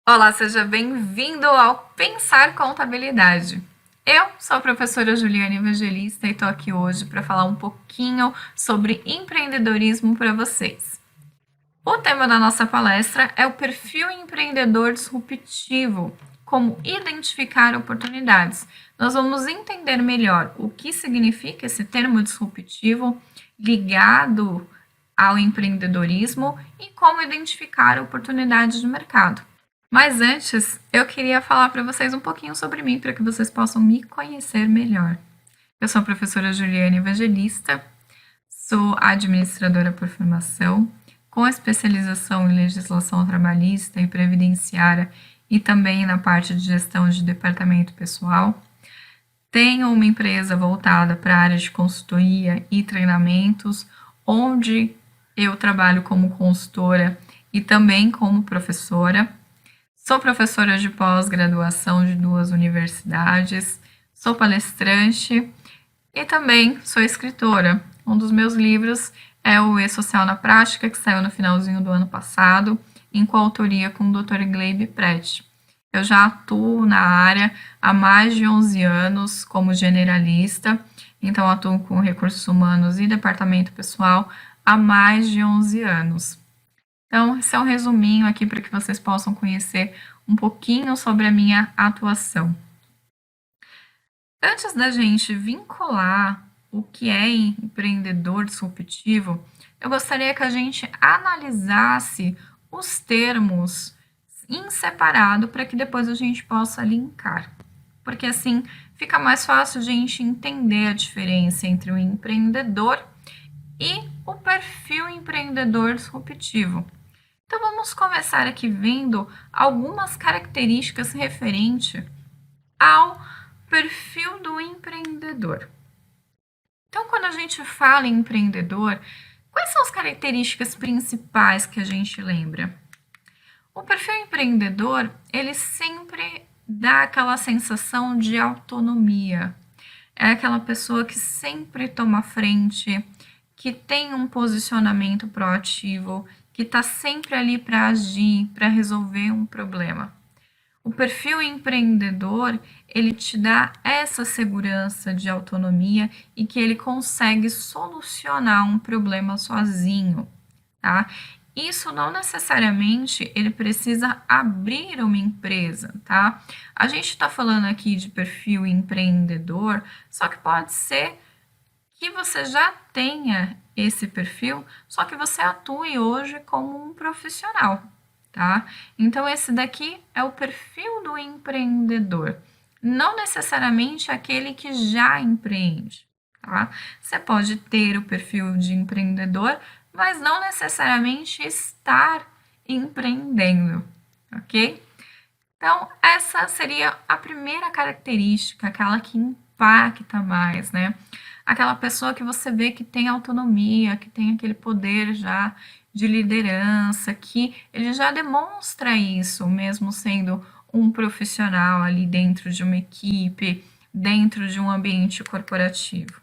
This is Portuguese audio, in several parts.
Olá, seja bem-vindo ao Pensar Contabilidade. Eu sou a professora Juliana Evangelista e estou aqui hoje para falar um pouquinho sobre empreendedorismo para vocês. O tema da nossa palestra é o perfil empreendedor disruptivo, como identificar oportunidades. Nós vamos entender melhor o que significa esse termo disruptivo ligado ao empreendedorismo e como identificar oportunidades de mercado. Mas antes, eu queria falar para vocês um pouquinho sobre mim, para que vocês possam me conhecer melhor. Eu sou a professora Juliana Evangelista, sou administradora por formação, com especialização em legislação trabalhista e previdenciária e também na parte de gestão de departamento pessoal. Tenho uma empresa voltada para a área de consultoria e treinamentos, onde eu trabalho como consultora e também como professora. Sou professora de pós-graduação de 2 universidades, sou palestrante e também sou escritora. Um dos meus livros é o E-Social na Prática, que saiu no finalzinho do ano passado, em coautoria com o Dr. Gleibe Prete. Eu já atuo na área há mais de 11 anos como generalista, então atuo com recursos humanos e departamento pessoal há mais de 11 anos. Então, esse é um resuminho aqui para que vocês possam conhecer um pouquinho sobre a minha atuação. Antes da gente vincular o que é empreendedor disruptivo, eu gostaria que a gente analisasse os termos em separado para que depois a gente possa linkar. Porque assim fica mais fácil a gente entender a diferença entre o empreendedor e o perfil empreendedor disruptivo. Então, vamos começar aqui vendo algumas características referentes ao perfil do empreendedor. Então, quando a gente fala em empreendedor, quais são as características principais que a gente lembra? O perfil empreendedor, ele sempre dá aquela sensação de autonomia. É aquela pessoa que sempre toma frente, que tem um posicionamento proativo, que está sempre ali para agir, para resolver um problema. O perfil empreendedor, ele te dá essa segurança de autonomia e que ele consegue solucionar um problema sozinho, tá? Isso não necessariamente ele precisa abrir uma empresa, tá? A gente está falando aqui de perfil empreendedor, só que pode ser que você já tenha esse perfil, só que você atue hoje como um profissional, tá? Então, esse daqui é o perfil do empreendedor, não necessariamente aquele que já empreende, tá? Você pode ter o perfil de empreendedor, mas não necessariamente estar empreendendo, ok? Então, essa seria a primeira característica, aquela que impacta mais, né? Aquela pessoa que você vê que tem autonomia, que tem aquele poder já de liderança, que ele já demonstra isso, mesmo sendo um profissional ali dentro de uma equipe, dentro de um ambiente corporativo.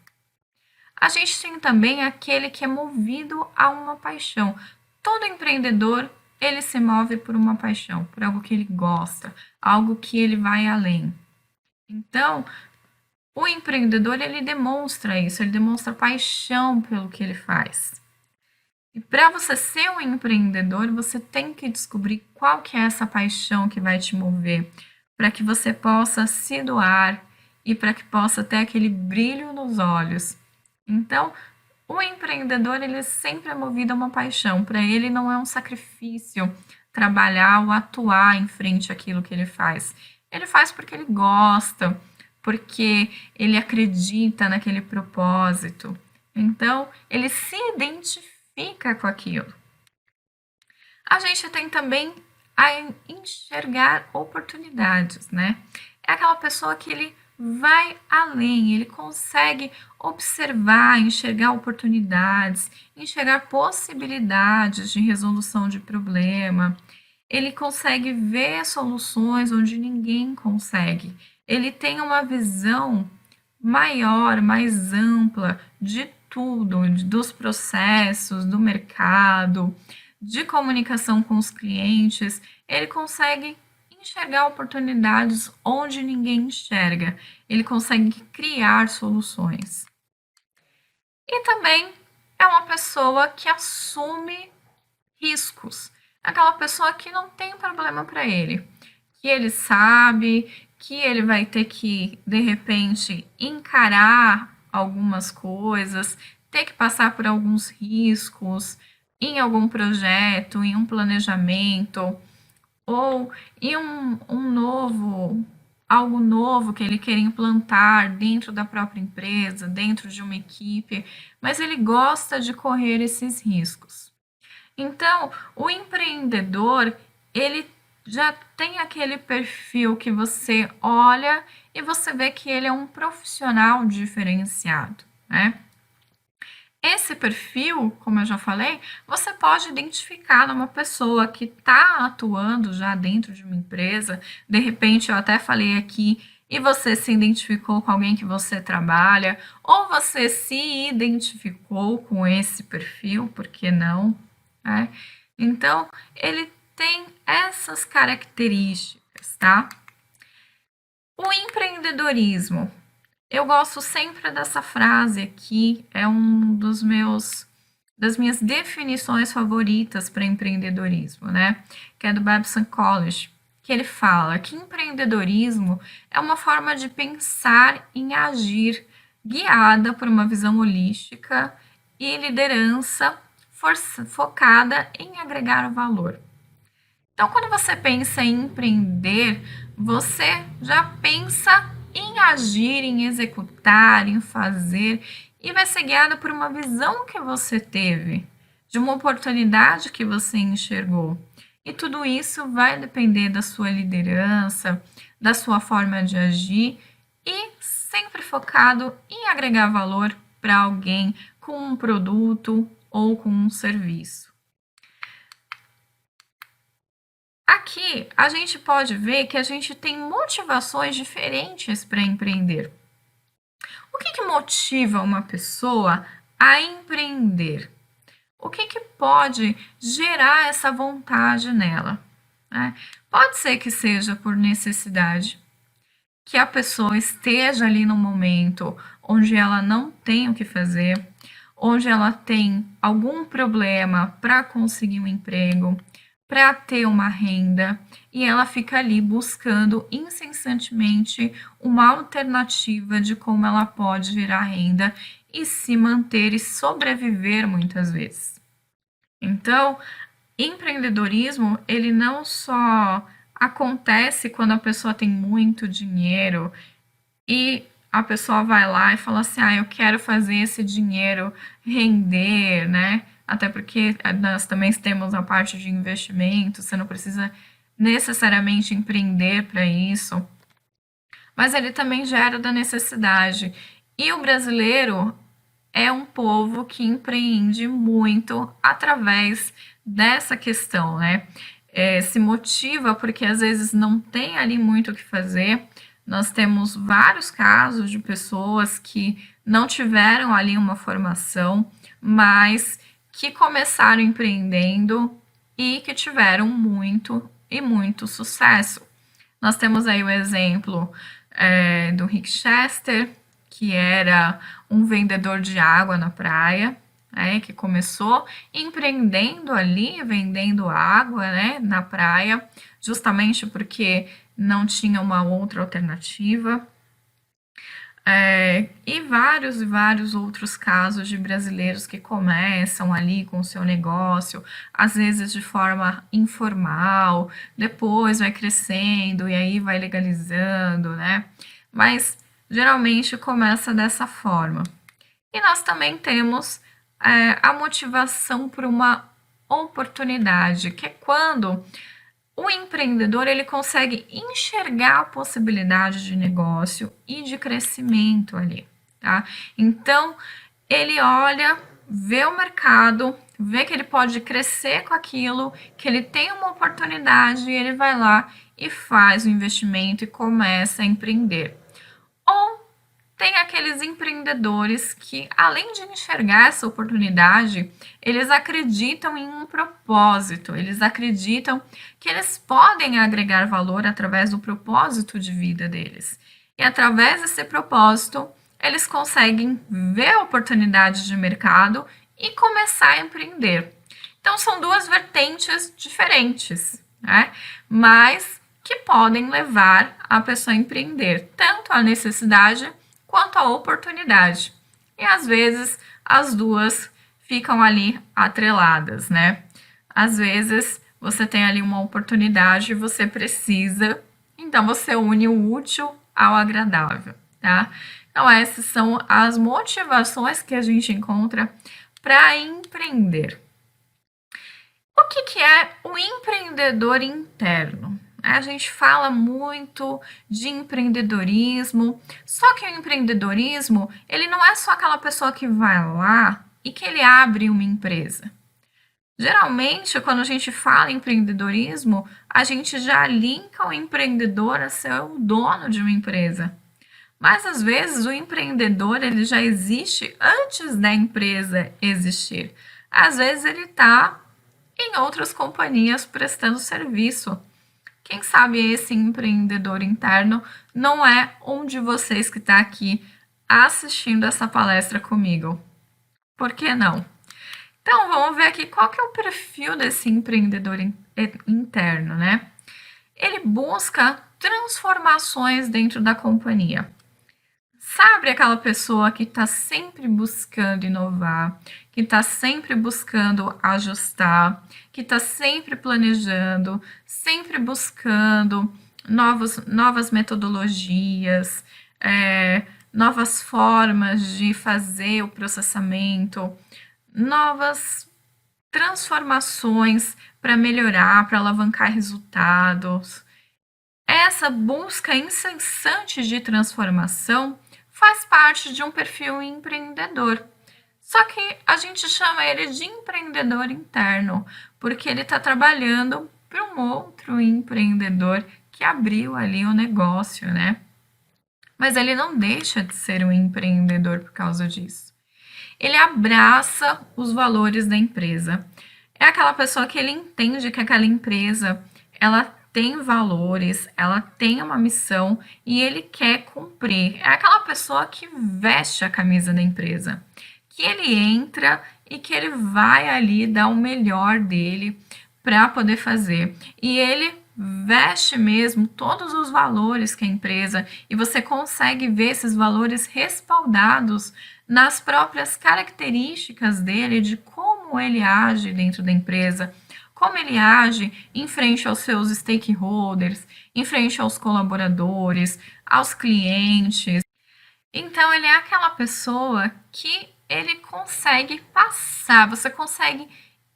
A gente tem também aquele que é movido a uma paixão. Todo empreendedor, ele se move por uma paixão, por algo que ele gosta, algo que ele vai além. Então, o empreendedor, ele demonstra isso, ele demonstra paixão pelo que ele faz. E para você ser um empreendedor, você tem que descobrir qual que é essa paixão que vai te mover, para que você possa se doar e para que possa ter aquele brilho nos olhos. Então, o empreendedor, ele sempre é movido a uma paixão. Para ele não é um sacrifício trabalhar ou atuar em frente àquilo que ele faz. Ele faz porque ele gosta, porque ele acredita naquele propósito. Então, ele se identifica com aquilo. A gente tem também a enxergar oportunidades, né? É aquela pessoa que ele vai além, ele consegue observar, enxergar oportunidades, enxergar possibilidades de resolução de problema. Ele consegue ver soluções onde ninguém consegue. Ele tem uma visão maior, mais ampla de tudo, dos processos, do mercado, de comunicação com os clientes. Ele consegue enxergar oportunidades onde ninguém enxerga. Ele consegue criar soluções. E também é uma pessoa que assume riscos. Aquela pessoa que não tem problema para ele, que ele sabe que ele vai ter que, de repente, encarar algumas coisas, ter que passar por alguns riscos em algum projeto, em um planejamento, ou em algo novo que ele quer implantar dentro da própria empresa, dentro de uma equipe, mas ele gosta de correr esses riscos. Então, o empreendedor, ele já tem aquele perfil que você olha e você vê que ele é um profissional diferenciado, né? Esse perfil, como eu já falei, você pode identificar numa pessoa que está atuando já dentro de uma empresa. De repente, eu até falei aqui, e você se identificou com alguém que você trabalha, ou você se identificou com esse perfil, por que não? Né? Então, ele tem essas características, tá? O empreendedorismo. Eu gosto sempre dessa frase aqui, é das minhas definições favoritas para empreendedorismo, né? Que é do Babson College, que ele fala que empreendedorismo é uma forma de pensar em agir guiada por uma visão holística e liderança focada em agregar valor. Então, quando você pensa em empreender, você já pensa em agir, em executar, em fazer, e vai ser guiada por uma visão que você teve, de uma oportunidade que você enxergou. E tudo isso vai depender da sua liderança, da sua forma de agir e sempre focado em agregar valor para alguém com um produto ou com um serviço. Aqui a gente pode ver que a gente tem motivações diferentes para empreender. O que motiva uma pessoa a empreender? O que pode gerar essa vontade nela? Né? Pode ser que seja por necessidade, que a pessoa esteja ali no momento onde ela não tem o que fazer, onde ela tem algum problema para conseguir um emprego, para ter uma renda, e ela fica ali buscando incessantemente uma alternativa de como ela pode gerar renda e se manter e sobreviver muitas vezes. Então, empreendedorismo, ele não só acontece quando a pessoa tem muito dinheiro e a pessoa vai lá e fala assim, eu quero fazer esse dinheiro render, né? Até porque nós também temos a parte de investimento, você não precisa necessariamente empreender para isso, mas ele também gera da necessidade. E o brasileiro é um povo que empreende muito através dessa questão, né? Se motiva porque às vezes não tem ali muito o que fazer. Nós temos vários casos de pessoas que não tiveram ali uma formação, mas que começaram empreendendo e que tiveram muito e muito sucesso. Nós temos aí o exemplo do Rick Chester, que era um vendedor de água na praia, que começou empreendendo ali, vendendo água, na praia, justamente porque não tinha uma outra alternativa. E vários outros casos de brasileiros que começam ali com o seu negócio, às vezes de forma informal, depois vai crescendo e aí vai legalizando, né? Mas geralmente começa dessa forma. E nós também temos a motivação por uma oportunidade, que é quando o empreendedor ele consegue enxergar a possibilidade de negócio e de crescimento ali, tá? Então, ele olha, vê o mercado, vê que ele pode crescer com aquilo, que ele tem uma oportunidade e ele vai lá e faz o investimento e começa a empreender. Ou tem aqueles empreendedores que, além de enxergar essa oportunidade, eles acreditam em um propósito, eles acreditam que eles podem agregar valor através do propósito de vida deles. E através desse propósito, eles conseguem ver oportunidades de mercado e começar a empreender. Então, são duas vertentes diferentes, né? Mas que podem levar a pessoa a empreender, tanto a necessidade quanto a oportunidade. E às vezes as duas ficam ali atreladas, né? Às vezes você tem ali uma oportunidade e você precisa, então você une o útil ao agradável, tá? Então essas são as motivações que a gente encontra para empreender. O que é o empreendedor interno? A gente fala muito de empreendedorismo, só que o empreendedorismo, ele não é só aquela pessoa que vai lá e que ele abre uma empresa. Geralmente, quando a gente fala em empreendedorismo, a gente já linka o empreendedor a ser o dono de uma empresa. Mas às vezes o empreendedor ele já existe antes da empresa existir. Às vezes ele está em outras companhias prestando serviço. Quem sabe esse empreendedor interno não é um de vocês que está aqui assistindo essa palestra comigo. Por que não? Então, vamos ver aqui qual que é o perfil desse empreendedor interno, né? Ele busca transformações dentro da companhia. Sabe aquela pessoa que está sempre buscando inovar, que está sempre buscando ajustar, que está sempre planejando, sempre buscando novas metodologias, novas formas de fazer o processamento, novas transformações para melhorar, para alavancar resultados. Essa busca incessante de transformação faz parte de um perfil empreendedor. Só que a gente chama ele de empreendedor interno, porque ele está trabalhando para um outro empreendedor que abriu ali o negócio, né? Mas ele não deixa de ser um empreendedor por causa disso. Ele abraça os valores da empresa. É aquela pessoa que ele entende que aquela empresa, ela tem valores, ela tem uma missão e ele quer cumprir. É aquela pessoa que veste a camisa da empresa, que ele entra e que ele vai ali dar o melhor dele para poder fazer. E ele veste mesmo todos os valores que a empresa, e você consegue ver esses valores respaldados nas próprias características dele, de como ele age dentro da empresa, como ele age em frente aos seus stakeholders, em frente aos colaboradores, aos clientes. Então, ele é aquela pessoa que ele consegue passar, você consegue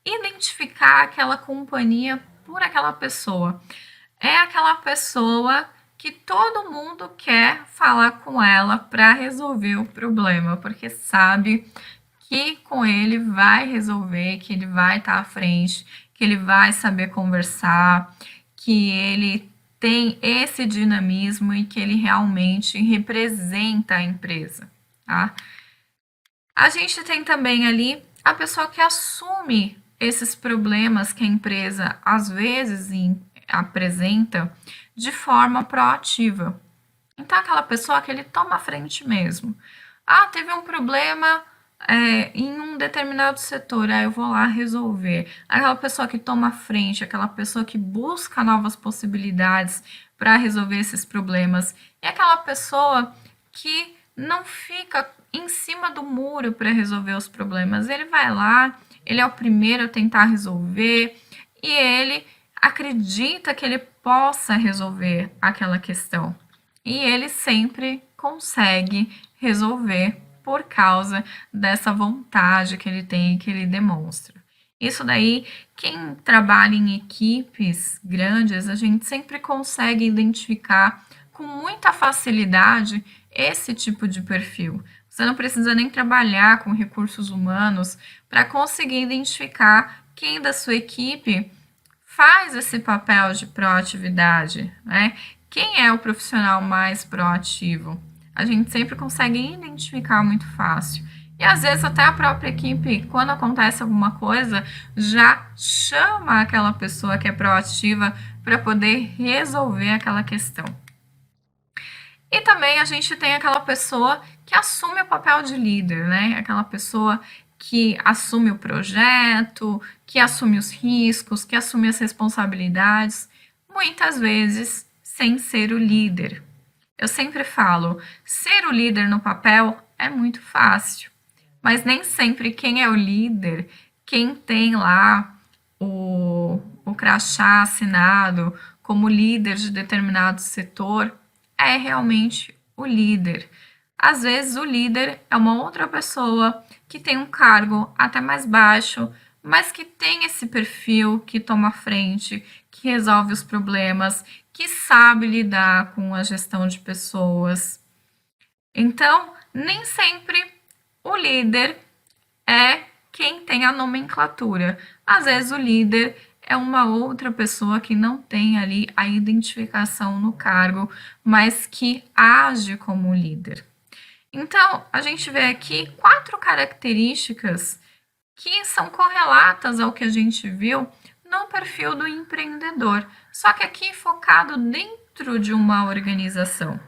identificar aquela companhia por aquela pessoa. É aquela pessoa que todo mundo quer falar com ela para resolver o problema, porque sabe que com ele vai resolver, que ele vai estar à frente, que ele vai saber conversar, que ele tem esse dinamismo e que ele realmente representa a empresa, tá? A gente tem também ali a pessoa que assume esses problemas que a empresa às vezes apresenta de forma proativa. Então, aquela pessoa que ele toma a frente mesmo. Ah, teve um problema em um determinado setor, aí eu vou lá resolver. Aquela pessoa que toma a frente, aquela pessoa que busca novas possibilidades para resolver esses problemas. É aquela pessoa que não fica em cima do muro para resolver os problemas. Ele vai lá, ele é o primeiro a tentar resolver e ele acredita que ele possa resolver aquela questão. E ele sempre consegue resolver por causa dessa vontade que ele tem e que ele demonstra. Isso daí, quem trabalha em equipes grandes, a gente sempre consegue identificar com muita facilidade esse tipo de perfil. Você não precisa nem trabalhar com recursos humanos para conseguir identificar quem da sua equipe faz esse papel de proatividade, né? Quem é o profissional mais proativo? A gente sempre consegue identificar muito fácil. E às vezes até a própria equipe, quando acontece alguma coisa, já chama aquela pessoa que é proativa para poder resolver aquela questão. E também a gente tem aquela pessoa que assume o papel de líder, né? Aquela pessoa que assume o projeto, que assume os riscos, que assume as responsabilidades, muitas vezes sem ser o líder. Eu sempre falo, ser o líder no papel é muito fácil, mas nem sempre quem é o líder, quem tem lá o crachá assinado como líder de determinado setor, é realmente o líder. Às vezes o líder é uma outra pessoa que tem um cargo até mais baixo, mas que tem esse perfil, que toma frente, que resolve os problemas, que sabe lidar com a gestão de pessoas. Então, nem sempre o líder é quem tem a nomenclatura. Às vezes o líder é uma outra pessoa que não tem ali a identificação no cargo, mas que age como líder. Então, a gente vê aqui 4 características que são correlatas ao que a gente viu no perfil do empreendedor, só que aqui focado dentro de uma organização.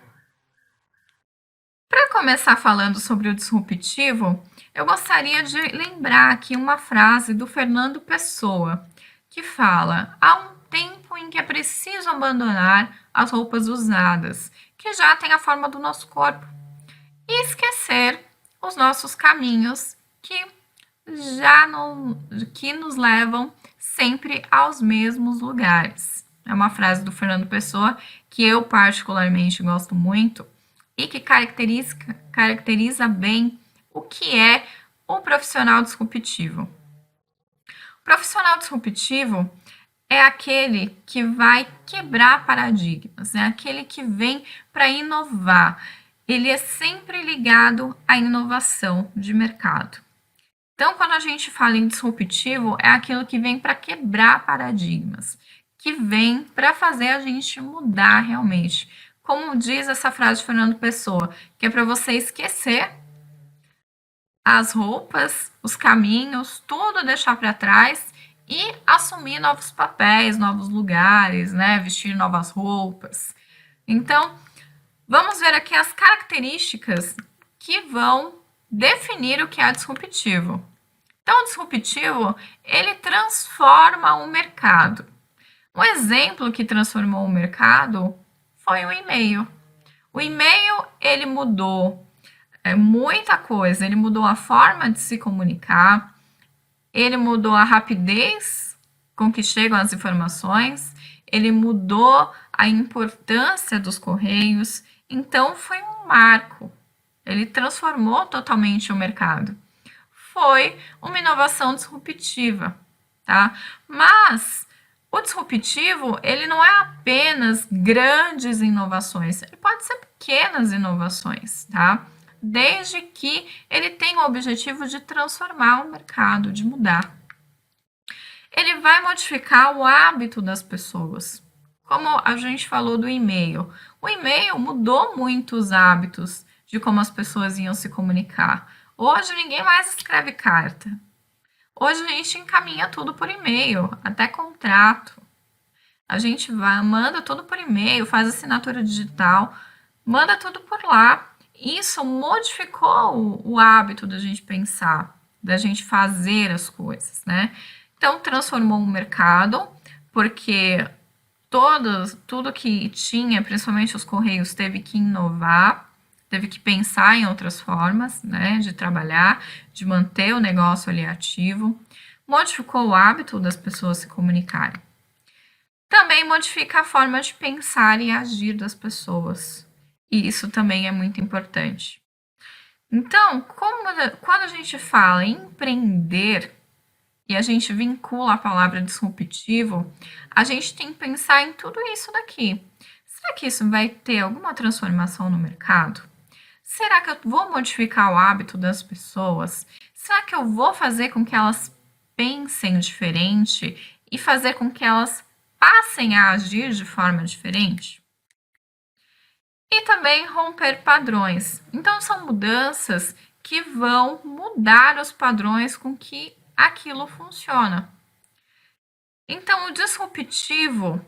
Para começar falando sobre o disruptivo, eu gostaria de lembrar aqui uma frase do Fernando Pessoa, que fala: há um tempo em que é preciso abandonar as roupas usadas, que já têm a forma do nosso corpo, e esquecer os nossos caminhos que já não, que nos levam sempre aos mesmos lugares. É uma frase do Fernando Pessoa que eu particularmente gosto muito e que caracteriza bem o que é o profissional disruptivo. O profissional disruptivo é aquele que vai quebrar paradigmas, é aquele que vem para inovar. Ele é sempre ligado à inovação de mercado. Então, quando a gente fala em disruptivo, é aquilo que vem para quebrar paradigmas, que vem para fazer a gente mudar realmente. Como diz essa frase de Fernando Pessoa, que é para você esquecer as roupas, os caminhos, tudo deixar para trás e assumir novos papéis, novos lugares, né? Vestir novas roupas. Então, vamos ver aqui as características que vão definir o que é disruptivo. Então, o disruptivo, ele transforma o mercado. Um exemplo que transformou o mercado foi o e-mail. O e-mail, ele mudou muita coisa. Ele mudou a forma de se comunicar, ele mudou a rapidez com que chegam as informações, ele mudou a importância dos correios. Então, foi um marco. Ele transformou totalmente o mercado. Foi uma inovação disruptiva, tá? Mas o disruptivo, ele não é apenas grandes inovações, ele pode ser pequenas inovações, tá? Desde que ele tenha o objetivo de transformar o mercado, de mudar. Ele vai modificar o hábito das pessoas. Como a gente falou do e-mail. O e-mail mudou muito os hábitos de como as pessoas iam se comunicar. Hoje ninguém mais escreve carta. Hoje a gente encaminha tudo por e-mail, até contrato. A gente manda tudo por e-mail, faz assinatura digital, manda tudo por lá. Isso modificou o hábito da gente pensar, da gente fazer as coisas, né? Então, transformou o mercado, porque tudo que tinha, principalmente os correios, teve que inovar, teve que pensar em outras formas, né, de trabalhar, de manter o negócio ali ativo, modificou o hábito das pessoas se comunicarem. Também modifica a forma de pensar e agir das pessoas, e isso também é muito importante. Então, quando a gente fala em empreender, e a gente vincula a palavra disruptivo, a gente tem que pensar em tudo isso daqui. Será que isso vai ter alguma transformação no mercado? Será que eu vou modificar o hábito das pessoas? Será que eu vou fazer com que elas pensem diferente e fazer com que elas passem a agir de forma diferente? E também romper padrões. Então, são mudanças que vão mudar os padrões com que aquilo funciona. Então, o disruptivo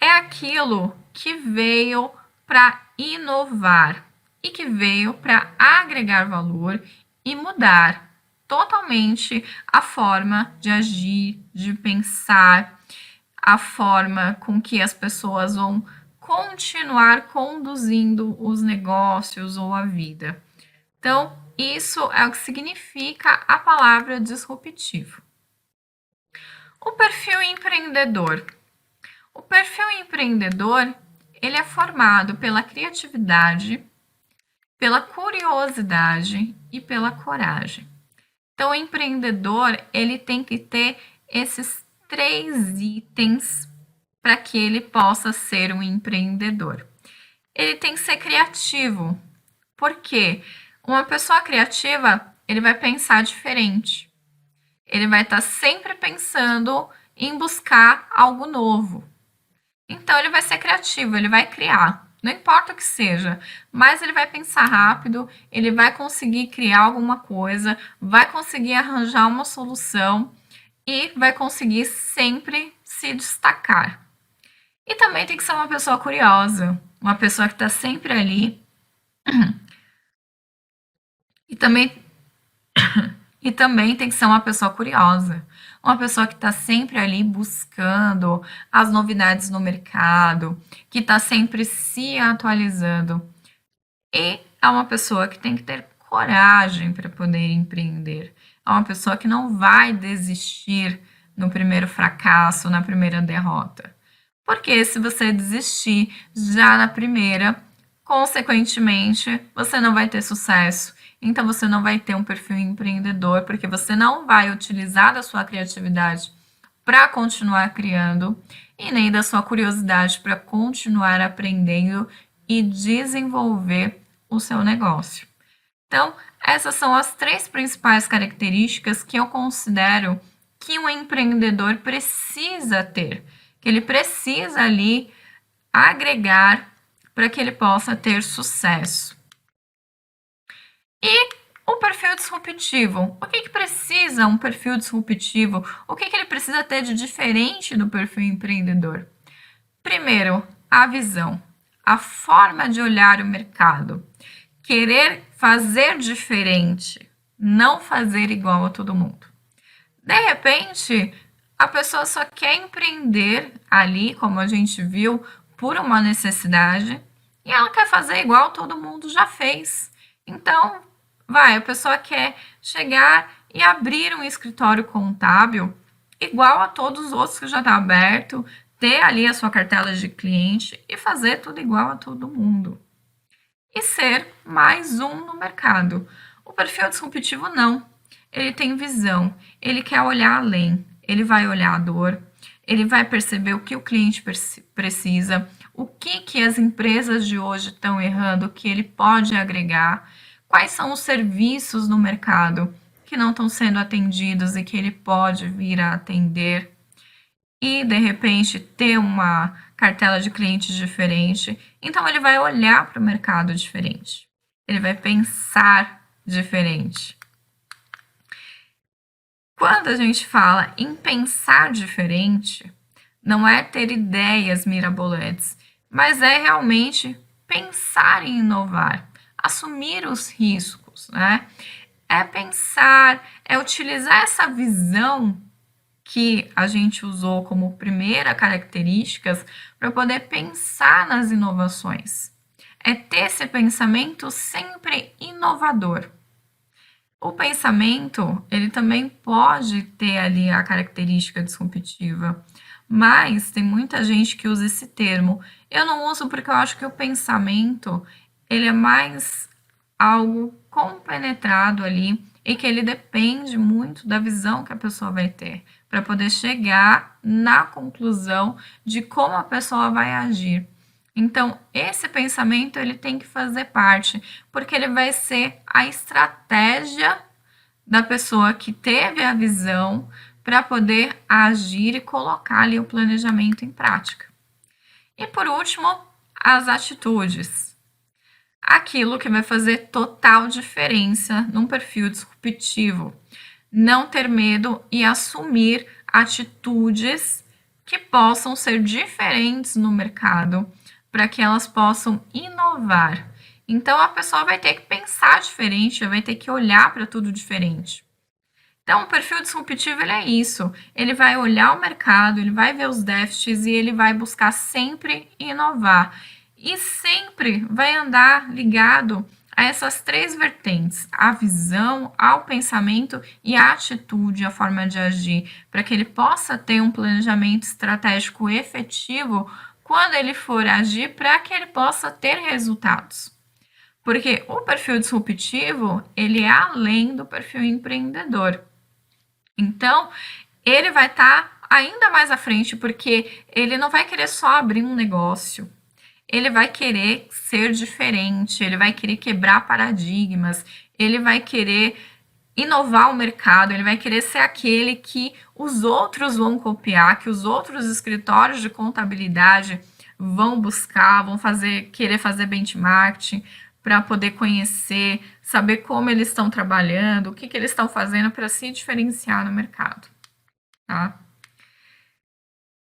é aquilo que veio para inovar e que veio para agregar valor e mudar totalmente a forma de agir, de pensar, a forma com que as pessoas vão continuar conduzindo os negócios ou a vida. Então, isso é o que significa a palavra disruptivo. O perfil empreendedor. O perfil empreendedor, ele é formado pela criatividade, pela curiosidade e pela coragem. Então, o empreendedor, ele tem que ter esses 3 itens para que ele possa ser um empreendedor. Ele tem que ser criativo. Por quê? Uma pessoa criativa, ele vai pensar diferente. Ele vai estar sempre pensando em buscar algo novo. Então, ele vai ser criativo, ele vai criar. Não importa o que seja, mas ele vai pensar rápido, ele vai conseguir criar alguma coisa, vai conseguir arranjar uma solução e vai conseguir sempre se destacar. E também tem que ser uma pessoa curiosa, uma pessoa que está sempre ali. E também, e também tem que ser uma pessoa curiosa, uma pessoa que está sempre ali buscando as novidades no mercado, que está sempre se atualizando. E é uma pessoa que tem que ter coragem para poder empreender. É uma pessoa que não vai desistir no primeiro fracasso, na primeira derrota. Porque se você desistir já na primeira, consequentemente, você não vai ter sucesso. Então, você não vai ter um perfil empreendedor, porque você não vai utilizar da sua criatividade para continuar criando e nem da sua curiosidade para continuar aprendendo e desenvolver o seu negócio. Então, essas são as 3 principais características que eu considero que um empreendedor precisa ter, que ele precisa ali agregar para que ele possa ter sucesso. E o perfil disruptivo. O que precisa um perfil disruptivo? O que ele precisa ter de diferente do perfil empreendedor? Primeiro, a visão, a forma de olhar o mercado. Querer fazer diferente, não fazer igual a todo mundo. De repente, a pessoa só quer empreender ali, como a gente viu, por uma necessidade, e ela quer fazer igual todo mundo já fez. Então, a pessoa quer chegar e abrir um escritório contábil igual a todos os outros que já está aberto, ter ali a sua cartela de cliente e fazer tudo igual a todo mundo. E ser mais um no mercado. O perfil disruptivo não. Ele tem visão, ele quer olhar além, ele vai olhar a dor, ele vai perceber o que o cliente precisa, o que as empresas de hoje estão errando, o que ele pode agregar, quais são os serviços no mercado que não estão sendo atendidos e que ele pode vir a atender e, de repente, ter uma cartela de clientes diferente. Então, ele vai olhar para o mercado diferente, ele vai pensar diferente. Quando a gente fala em pensar diferente, não é ter ideias mirabolantes, mas é realmente pensar em inovar, assumir os riscos, né? É pensar, é utilizar essa visão que a gente usou como primeira característica para poder pensar nas inovações. É ter esse pensamento sempre inovador. O pensamento, ele também pode ter ali a característica disruptiva, mas tem muita gente que usa esse termo. Eu não uso porque eu acho que o pensamento, ele é mais algo compenetrado ali e que ele depende muito da visão que a pessoa vai ter para poder chegar na conclusão de como a pessoa vai agir. Então, esse pensamento ele tem que fazer parte, porque ele vai ser a estratégia da pessoa que teve a visão para poder agir e colocar ali o planejamento em prática. E por último, as atitudes. aquilo que vai fazer total diferença num perfil disruptivo. Não ter medo e assumir atitudes que possam ser diferentes no mercado, para que elas possam inovar. Então a pessoa vai ter que pensar diferente, vai ter que olhar para tudo diferente. Então, o perfil disruptivo ele é isso. Ele vai olhar o mercado, ele vai ver os déficits e ele vai buscar sempre inovar. E sempre vai andar ligado a essas três vertentes: a visão, ao pensamento e a atitude, a forma de agir, para que ele possa ter um planejamento estratégico efetivo quando ele for agir, para que ele possa ter resultados. Porque o perfil disruptivo, ele é além do perfil empreendedor. Então, ele vai estar ainda mais à frente, porque ele não vai querer só abrir um negócio. Ele vai querer ser diferente, ele vai querer quebrar paradigmas, ele vai querer inovar o mercado, ele vai querer ser aquele que os outros vão copiar, que os outros escritórios de contabilidade vão buscar, vão querer fazer benchmarking para poder conhecer, saber como eles estão trabalhando, o que eles estão fazendo para se diferenciar no mercado. Tá?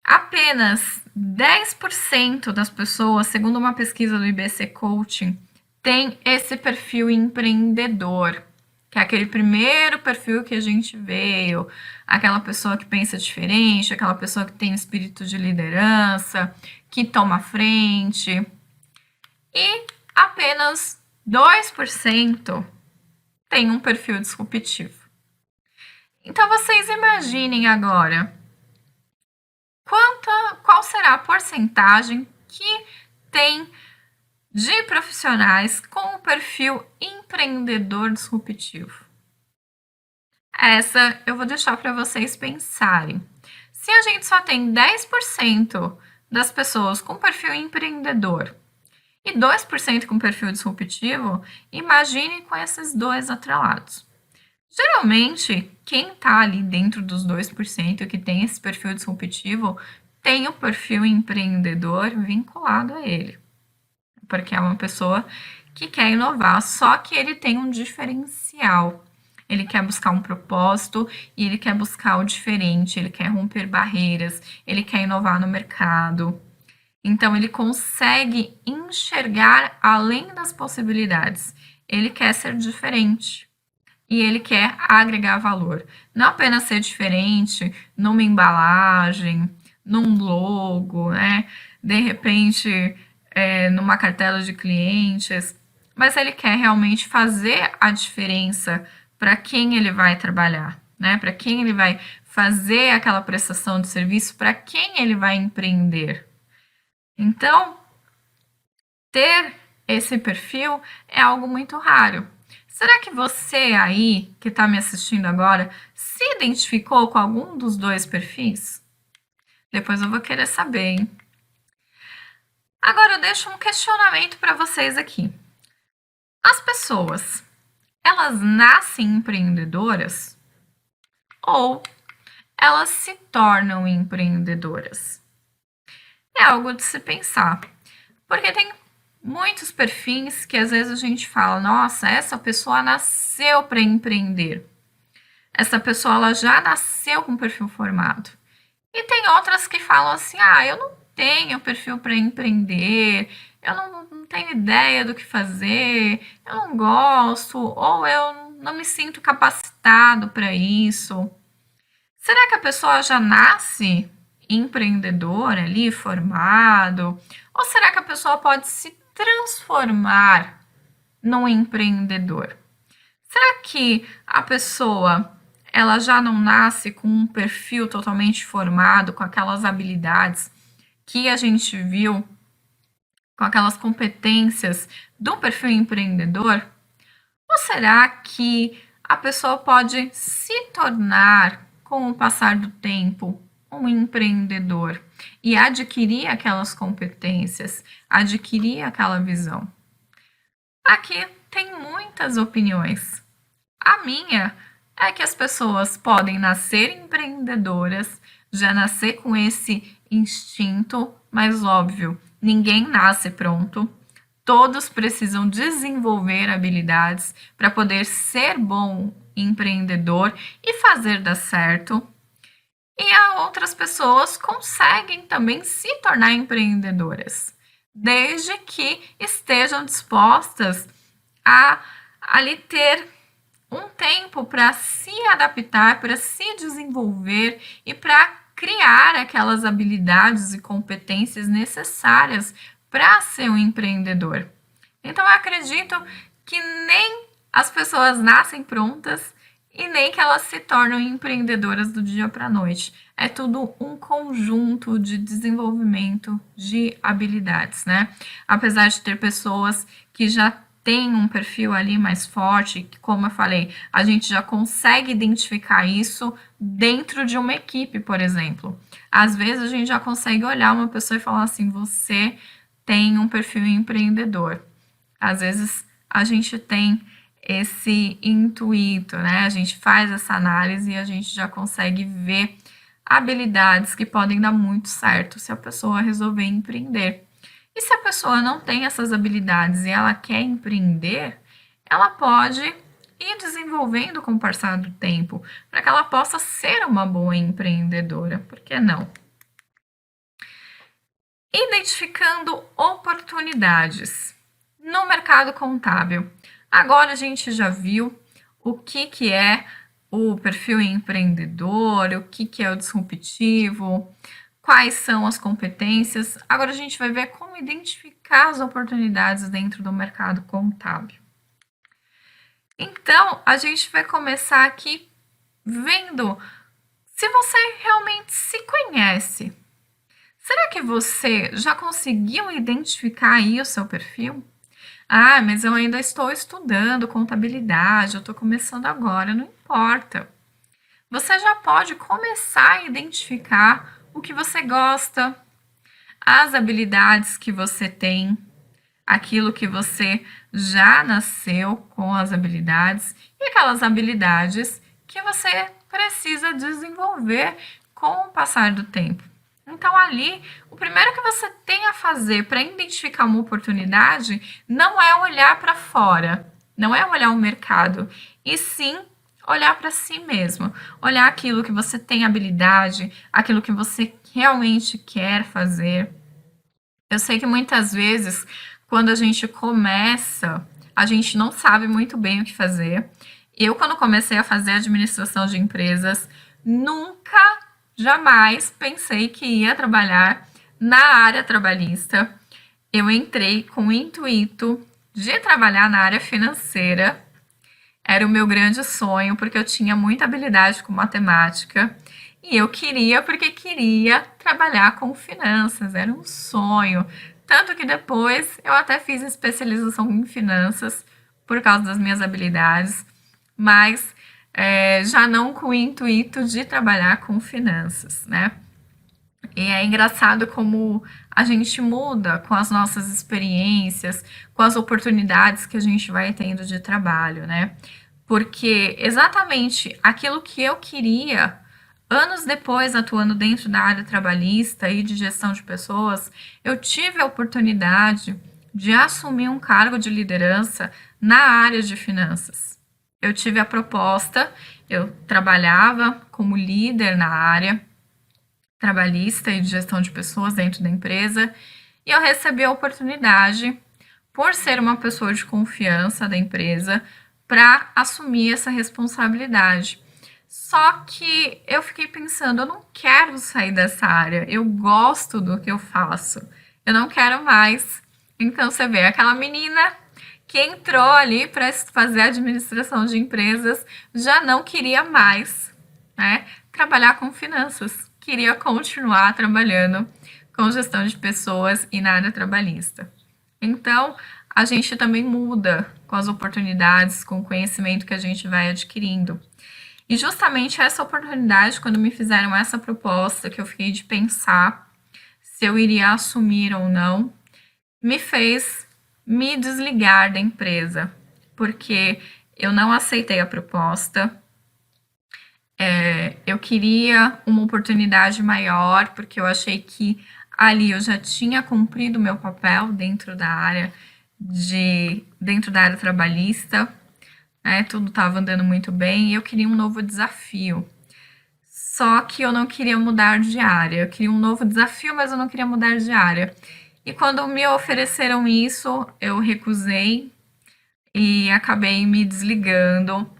Apenas 10% das pessoas, segundo uma pesquisa do IBC Coaching, tem esse perfil empreendedor, que é aquele primeiro perfil que a gente veio, aquela pessoa que pensa diferente, aquela pessoa que tem espírito de liderança, que toma frente. E apenas 2% tem um perfil disruptivo. Então, vocês imaginem agora qual será a porcentagem que tem de profissionais com o perfil empreendedor disruptivo. Essa eu vou deixar para vocês pensarem. Se a gente só tem 10% das pessoas com perfil empreendedor e 2% com perfil disruptivo, imagine com esses dois atrelados. Geralmente, quem está ali dentro dos 2% que tem esse perfil disruptivo, tem o perfil empreendedor vinculado a ele. Porque é uma pessoa que quer inovar, só que ele tem um diferencial. Ele quer buscar um propósito e ele quer buscar o diferente, ele quer romper barreiras, ele quer inovar no mercado. Então, ele consegue enxergar além das possibilidades. Ele quer ser diferente e ele quer agregar valor. Não apenas ser diferente numa embalagem, num logo, né? De repente, numa cartela de clientes, mas ele quer realmente fazer a diferença para quem ele vai trabalhar, né? Para quem ele vai fazer aquela prestação de serviço, para quem ele vai empreender. Então, ter esse perfil é algo muito raro. Será que você aí, que está me assistindo agora, se identificou com algum dos dois perfis? Depois eu vou querer saber, hein? Agora eu deixo um questionamento para vocês aqui. As pessoas, elas nascem empreendedoras ou elas se tornam empreendedoras? É algo de se pensar, porque tem muitos perfis que às vezes a gente fala, nossa, essa pessoa nasceu para empreender. Essa pessoa ela já nasceu com perfil formado. E tem outras que falam assim, eu não tenho perfil para empreender, eu não tenho ideia do que fazer, eu não gosto, ou eu não me sinto capacitado para isso. Será que a pessoa já nasce empreendedor ali, formado? Ou será que a pessoa pode se transformar num empreendedor? Será que a pessoa ela já não nasce com um perfil totalmente formado, com aquelas habilidades que a gente viu, com aquelas competências do perfil empreendedor? Ou será que a pessoa pode se tornar, com o passar do tempo, um empreendedor e adquirir aquelas competências, adquirir aquela visão? Aqui tem muitas opiniões. A minha é que as pessoas podem nascer empreendedoras, já nascer com esse instinto, mas óbvio, ninguém nasce pronto. Todos precisam desenvolver habilidades para poder ser bom empreendedor e fazer dar certo. E outras pessoas conseguem também se tornar empreendedoras, desde que estejam dispostas a ali ter um tempo para se adaptar, para se desenvolver e para criar aquelas habilidades e competências necessárias para ser um empreendedor. Então, eu acredito que nem as pessoas nascem prontas e nem que elas se tornam empreendedoras do dia para a noite. É tudo um conjunto de desenvolvimento de habilidades, né? Apesar de ter pessoas que já têm um perfil ali mais forte, que, como eu falei, a gente já consegue identificar isso dentro de uma equipe, por exemplo. Às vezes a gente já consegue olhar uma pessoa e falar assim: você tem um perfil empreendedor. Às vezes a gente tem esse intuito, né? A gente faz essa análise e a gente já consegue ver habilidades que podem dar muito certo se a pessoa resolver empreender. E se a pessoa não tem essas habilidades e ela quer empreender, ela pode ir desenvolvendo com o passar do tempo, para que ela possa ser uma boa empreendedora. Por que não? Identificando oportunidades no mercado contábil. Agora a gente já viu o que é o perfil empreendedor, o que é o disruptivo, quais são as competências. Agora a gente vai ver como identificar as oportunidades dentro do mercado contábil. Então, a gente vai começar aqui vendo se você realmente se conhece. Será que você já conseguiu identificar aí o seu perfil? Ah, mas eu ainda estou estudando contabilidade, eu estou começando agora, não importa. Você já pode começar a identificar o que você gosta, as habilidades que você tem, aquilo que você já nasceu com as habilidades e aquelas habilidades que você precisa desenvolver com o passar do tempo. Então, ali, o primeiro que você tem a fazer para identificar uma oportunidade não é olhar para fora, não é olhar o mercado, e sim olhar para si mesmo, olhar aquilo que você tem habilidade, aquilo que você realmente quer fazer. Eu sei que muitas vezes, quando a gente começa, a gente não sabe muito bem o que fazer. Eu, quando comecei a fazer administração de empresas, nunca, jamais pensei que ia trabalhar na área trabalhista. Eu entrei com o intuito de trabalhar na área financeira. Era o meu grande sonho, porque eu tinha muita habilidade com matemática. E eu queria, porque queria trabalhar com finanças, era um sonho. Tanto que depois eu até fiz especialização em finanças por causa das minhas habilidades, mas já não com o intuito de trabalhar com finanças, né? E é engraçado como a gente muda com as nossas experiências, com as oportunidades que a gente vai tendo de trabalho, né? Porque exatamente aquilo que eu queria, anos depois, atuando dentro da área trabalhista e de gestão de pessoas, eu tive a oportunidade de assumir um cargo de liderança na área de finanças. Eu tive a proposta, eu trabalhava como líder na área trabalhista e de gestão de pessoas dentro da empresa, e eu recebi a oportunidade, por ser uma pessoa de confiança da empresa, para assumir essa responsabilidade. Só que eu fiquei pensando, eu não quero sair dessa área, eu gosto do que eu faço, eu não quero mais. Então você vê, aquela menina que entrou ali para fazer administração de empresas já não queria mais, né, trabalhar com finanças, queria continuar trabalhando com gestão de pessoas e na área trabalhista. Então, a gente também muda com as oportunidades, com o conhecimento que a gente vai adquirindo. E justamente essa oportunidade, quando me fizeram essa proposta, que eu fiquei de pensar se eu iria assumir ou não, me fez me desligar da empresa, porque eu não aceitei a proposta. Eu queria uma oportunidade maior, porque eu achei que ali eu já tinha cumprido o meu papel dentro da área dentro da área trabalhista, né? Tudo estava andando muito bem e eu queria um novo desafio. Só que eu não queria mudar de área. Eu queria um novo desafio, mas eu não queria mudar de área. E quando me ofereceram isso, eu recusei e acabei me desligando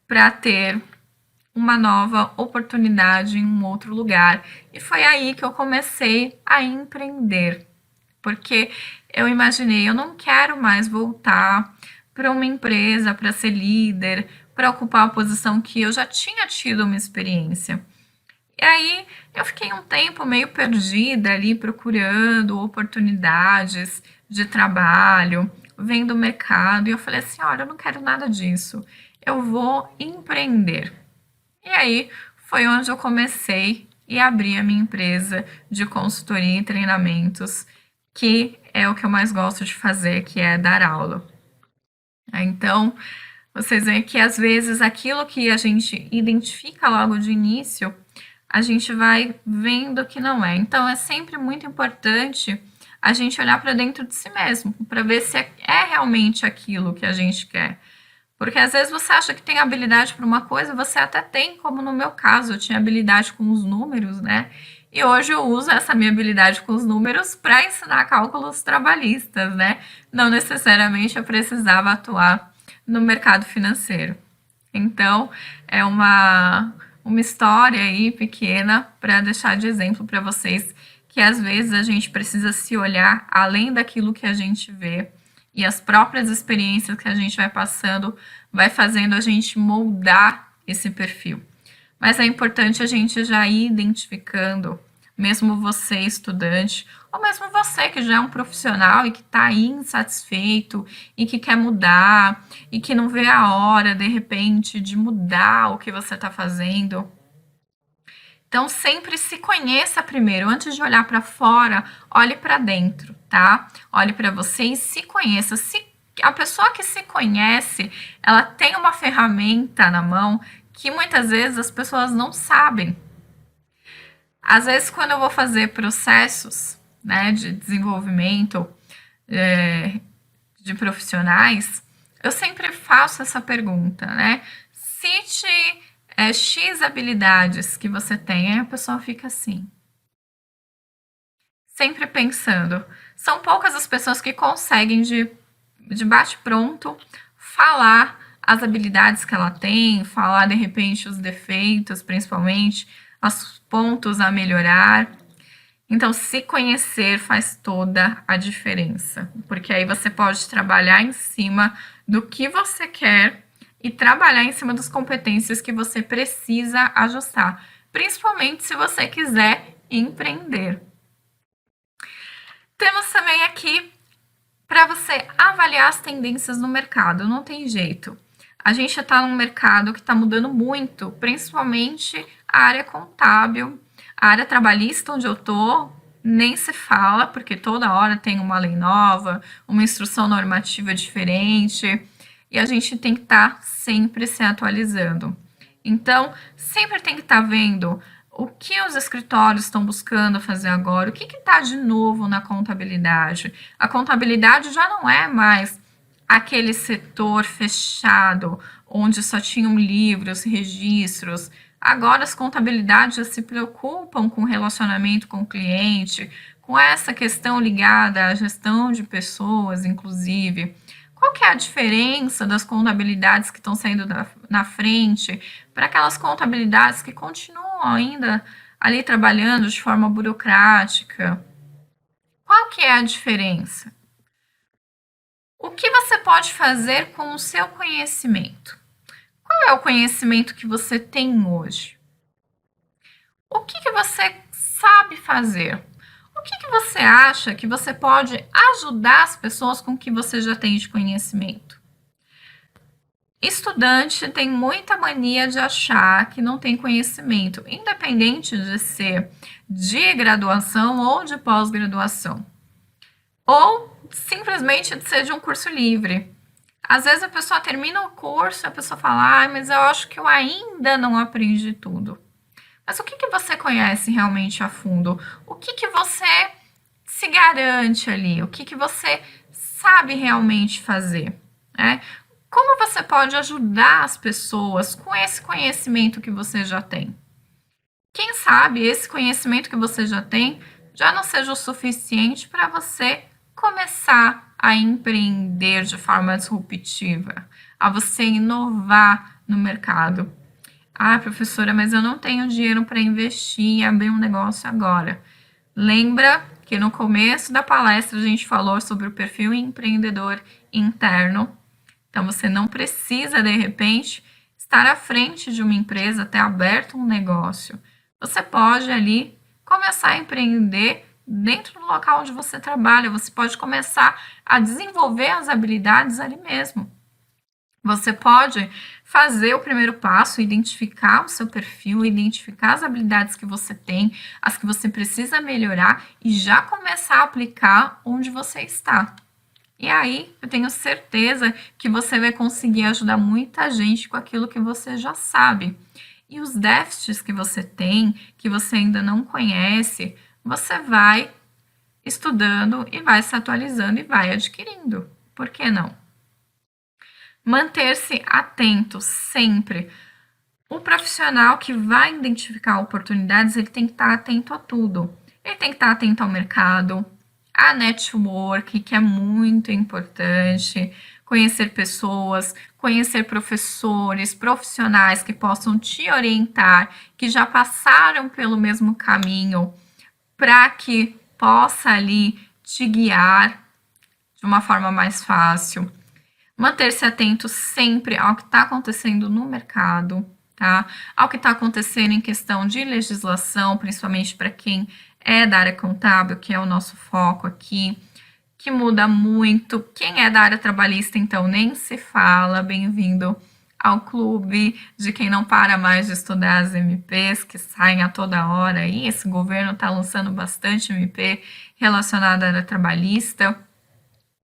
para ter uma nova oportunidade em um outro lugar. E foi aí que eu comecei a empreender, porque eu imaginei, eu não quero mais voltar para uma empresa para ser líder, para ocupar a posição que eu já tinha tido uma experiência. E aí eu fiquei um tempo meio perdida ali procurando oportunidades de trabalho, vendo o mercado, e eu falei assim: olha, eu não quero nada disso, eu vou empreender. E aí foi onde eu comecei e abri a minha empresa de consultoria e treinamentos, que é o que eu mais gosto de fazer, que é dar aula. Então, vocês veem que às vezes aquilo que a gente identifica logo de início, a gente vai vendo que não é. Então, é sempre muito importante a gente olhar para dentro de si mesmo, para ver se é realmente aquilo que a gente quer. Porque às vezes você acha que tem habilidade para uma coisa, você até tem, como no meu caso, eu tinha habilidade com os números, né? E hoje eu uso essa minha habilidade com os números para ensinar cálculos trabalhistas, né? Não necessariamente eu precisava atuar no mercado financeiro. Então, é uma história aí pequena para deixar de exemplo para vocês que às vezes a gente precisa se olhar além daquilo que a gente vê e as próprias experiências que a gente vai passando vai fazendo a gente moldar esse perfil. Mas é importante a gente já ir identificando, mesmo você estudante, ou mesmo você que já é um profissional e que está aí insatisfeito e que quer mudar e que não vê a hora, de repente, de mudar o que você está fazendo. Então, sempre se conheça primeiro. Antes de olhar para fora, olhe para dentro, tá? Olhe para você e se conheça. A pessoa que se conhece, ela tem uma ferramenta na mão que muitas vezes as pessoas não sabem. Às vezes, quando eu vou fazer processos, né, de desenvolvimento de profissionais, eu sempre faço essa pergunta, né? Cite X habilidades que você tem, aí a pessoa fica assim, sempre pensando. São poucas as pessoas que conseguem de bate-pronto falar as habilidades que ela tem, falar de repente os defeitos, principalmente, os pontos a melhorar. Então, se conhecer faz toda a diferença, porque aí você pode trabalhar em cima do que você quer e trabalhar em cima das competências que você precisa ajustar, principalmente se você quiser empreender. Temos também aqui para você avaliar as tendências no mercado, não tem jeito. A gente está num mercado que está mudando muito, principalmente a área contábil, a área trabalhista onde eu estou, nem se fala, porque toda hora tem uma lei nova, uma instrução normativa diferente, e a gente tem que estar sempre se atualizando. Então, sempre tem que estar vendo o que os escritórios estão buscando fazer agora, o que está de novo na contabilidade. A contabilidade já não é mais aquele setor fechado, onde só tinham livros, registros. Agora as contabilidades já se preocupam com o relacionamento com o cliente, com essa questão ligada à gestão de pessoas, inclusive. Qual que é a diferença das contabilidades que estão saindo na frente para aquelas contabilidades que continuam ainda ali trabalhando de forma burocrática? Qual que é a diferença? O que você pode fazer com o seu conhecimento? Qual é o conhecimento que você tem hoje? O que você sabe fazer? O que você acha que você pode ajudar as pessoas com o que você já tem de conhecimento? Estudante tem muita mania de achar que não tem conhecimento, independente de ser de graduação ou de pós-graduação. Ou simplesmente de ser de um curso livre. Às vezes a pessoa termina o curso e a pessoa fala, mas eu acho que eu ainda não aprendi tudo. Mas o que você conhece realmente a fundo? O que você se garante ali? O que você sabe realmente fazer, né? Como você pode ajudar as pessoas com esse conhecimento que você já tem? Quem sabe esse conhecimento que você já tem já não seja o suficiente para você começar a empreender de forma disruptiva, a você inovar no mercado. Ah, professora, mas eu não tenho dinheiro para investir e abrir um negócio agora. Lembra que no começo da palestra a gente falou sobre o perfil empreendedor interno. Então você não precisa, de repente, estar à frente de uma empresa, ter aberto um negócio. Você pode ali começar a empreender dentro do local onde você trabalha. Você pode começar a desenvolver as habilidades ali mesmo. Você pode fazer o primeiro passo, identificar o seu perfil, identificar as habilidades que você tem, as que você precisa melhorar e já começar a aplicar onde você está. E aí, eu tenho certeza que você vai conseguir ajudar muita gente com aquilo que você já sabe. E os déficits que você tem, que você ainda não conhece, você vai estudando e vai se atualizando e vai adquirindo. Por que não? Manter-se atento sempre. O profissional que vai identificar oportunidades, ele tem que estar atento a tudo. Ele tem que estar atento ao mercado, a network, que é muito importante, conhecer pessoas, conhecer professores, profissionais que possam te orientar, que já passaram pelo mesmo caminho, para que possa ali te guiar de uma forma mais fácil. Manter-se atento sempre ao que está acontecendo no mercado, tá? Ao que está acontecendo em questão de legislação, principalmente para quem é da área contábil, que é o nosso foco aqui, que muda muito. Quem é da área trabalhista, então, nem se fala. Bem-vindo ao clube de quem não para mais de estudar as MPs, que saem a toda hora. E esse governo está lançando bastante MP relacionada à área trabalhista.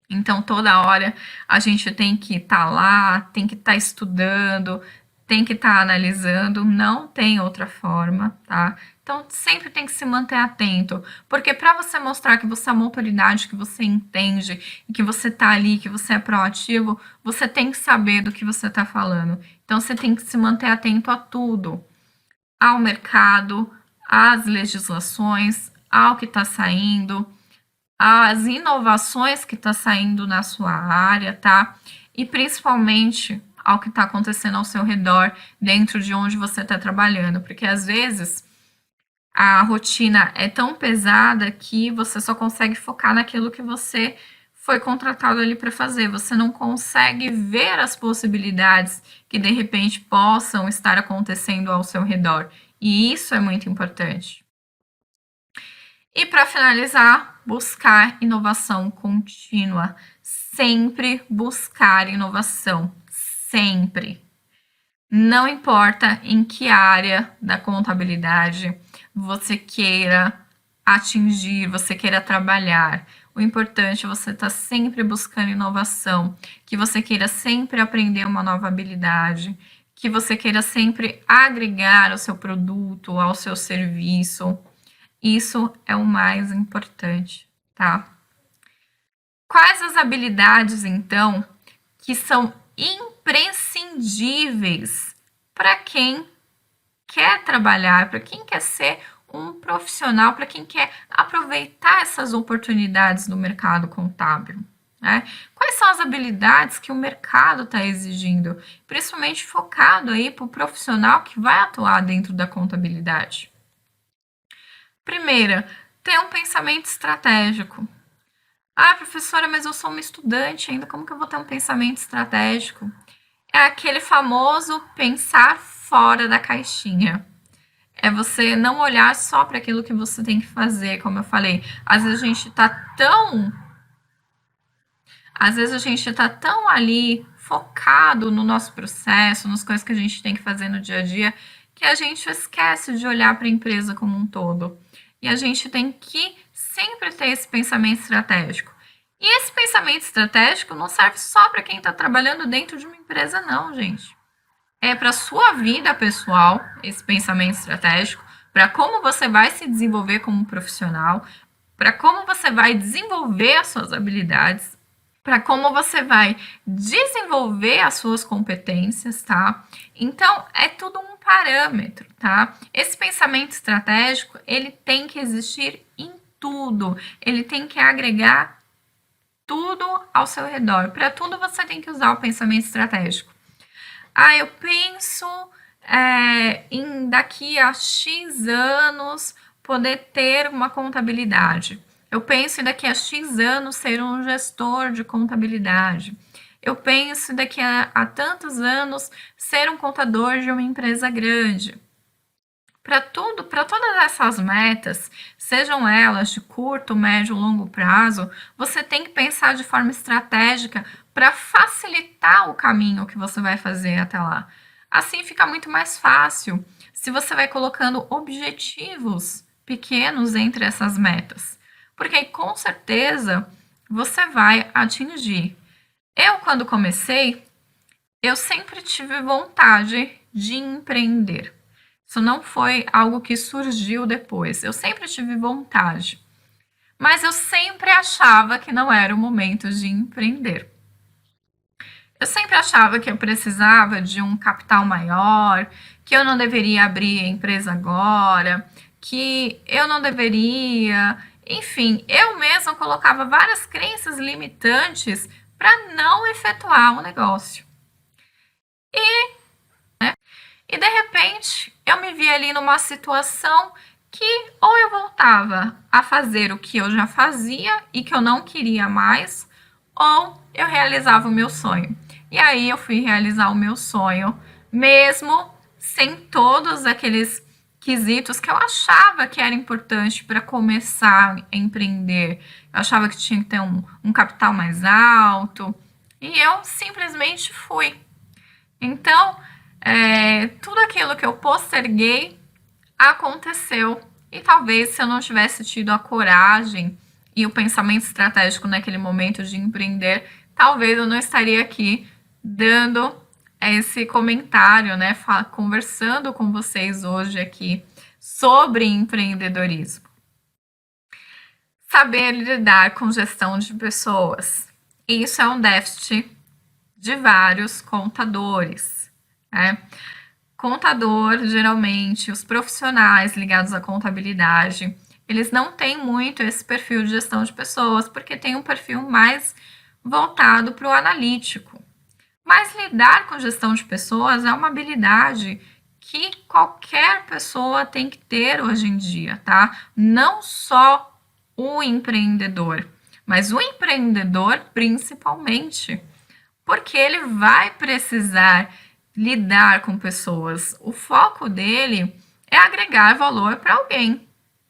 Então, toda hora a gente tem que estar lá, tem que estar estudando, tem que estar analisando, não tem outra forma, tá? Então, sempre tem que se manter atento, porque para você mostrar que você é uma autoridade, que você entende, e que você tá ali, que você é proativo, você tem que saber do que você está falando. Então, você tem que se manter atento a tudo, ao mercado, às legislações, ao que está saindo, as inovações que está saindo na sua área, tá? E principalmente ao que está acontecendo ao seu redor, dentro de onde você está trabalhando, porque às vezes a rotina é tão pesada que você só consegue focar naquilo que você foi contratado ali para fazer, você não consegue ver as possibilidades que de repente possam estar acontecendo ao seu redor, e isso é muito importante. E para finalizar, buscar inovação contínua. Sempre buscar inovação. Sempre. Não importa em que área da contabilidade você queira atingir, você queira trabalhar. O importante é você estar sempre buscando inovação, que você queira sempre aprender uma nova habilidade, que você queira sempre agregar ao seu produto, ao seu serviço. Isso é o mais importante, tá? Quais as habilidades, então, que são imprescindíveis para quem quer trabalhar, para quem quer ser um profissional, para quem quer aproveitar essas oportunidades do mercado contábil, né? Quais são as habilidades que o mercado está exigindo, principalmente focado aí para o profissional que vai atuar dentro da contabilidade? Primeira, ter um pensamento estratégico. Ah, professora, mas eu sou uma estudante ainda, como que eu vou ter um pensamento estratégico? É aquele famoso pensar fora da caixinha. É você não olhar só para aquilo que você tem que fazer, como eu falei. Às vezes a gente tá tão ali focado no nosso processo, nas coisas que a gente tem que fazer no dia a dia, que a gente esquece de olhar para a empresa como um todo. E a gente tem que sempre ter esse pensamento estratégico. E esse pensamento estratégico não serve só para quem está trabalhando dentro de uma empresa, não, gente. É para a sua vida pessoal, esse pensamento estratégico, para como você vai se desenvolver como profissional, para como você vai desenvolver as suas habilidades para como você vai desenvolver as suas competências, tá? Então, é tudo um parâmetro, tá? Esse pensamento estratégico, ele tem que existir em tudo, ele tem que agregar tudo ao seu redor. Para tudo você tem que usar o pensamento estratégico. Ah, eu penso em daqui a X anos poder ter uma contabilidade. Eu penso em daqui a X anos ser um gestor de contabilidade. Eu penso em daqui a tantos anos ser um contador de uma empresa grande. Para todas essas metas, sejam elas de curto, médio ou longo prazo, você tem que pensar de forma estratégica para facilitar o caminho que você vai fazer até lá. Assim fica muito mais fácil se você vai colocando objetivos pequenos entre essas metas, porque aí com certeza você vai atingir. Eu, quando comecei, eu sempre tive vontade de empreender. Isso não foi algo que surgiu depois. Eu sempre tive vontade. Mas eu sempre achava que não era o momento de empreender. Eu sempre achava que eu precisava de um capital maior, que eu não deveria abrir a empresa agora, que eu não deveria. Enfim, eu mesma colocava várias crenças limitantes para não efetuar o negócio. E de repente, eu me vi ali numa situação que ou eu voltava a fazer o que eu já fazia e que eu não queria mais, ou eu realizava o meu sonho. E aí eu fui realizar o meu sonho, mesmo sem todos aqueles quesitos que eu achava que era importante para começar a empreender. Eu achava que tinha que ter um capital mais alto, e eu simplesmente fui. Então, tudo aquilo que eu posterguei aconteceu. E talvez se eu não tivesse tido a coragem e o pensamento estratégico naquele momento de empreender, talvez eu não estaria aqui dando esse comentário, né? Conversando com vocês hoje aqui sobre empreendedorismo. Saber lidar com gestão de pessoas. Isso é um déficit de vários contadores. Né? Contador, geralmente, os profissionais ligados à contabilidade, eles não têm muito esse perfil de gestão de pessoas, porque tem um perfil mais voltado para o analítico. Mas lidar com gestão de pessoas é uma habilidade que qualquer pessoa tem que ter hoje em dia, tá? Não só o empreendedor, mas o empreendedor principalmente, porque ele vai precisar lidar com pessoas. O foco dele é agregar valor para alguém.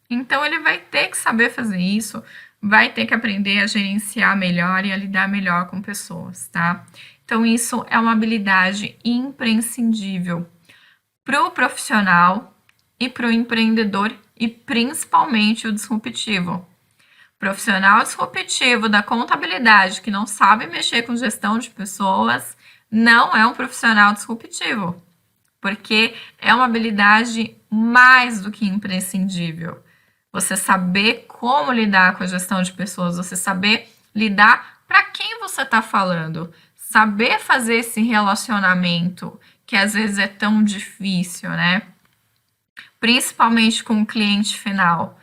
Então ele vai ter que saber fazer isso, vai ter que aprender a gerenciar melhor e a lidar melhor com pessoas, tá? Então isso é uma habilidade imprescindível para o profissional e para o empreendedor e principalmente o disruptivo. Profissional disruptivo da contabilidade que não sabe mexer com gestão de pessoas não é um profissional disruptivo, porque é uma habilidade mais do que imprescindível. Você saber como lidar com a gestão de pessoas, você saber lidar para quem você está falando, saber fazer esse relacionamento que às vezes é tão difícil, né? Principalmente com o cliente final.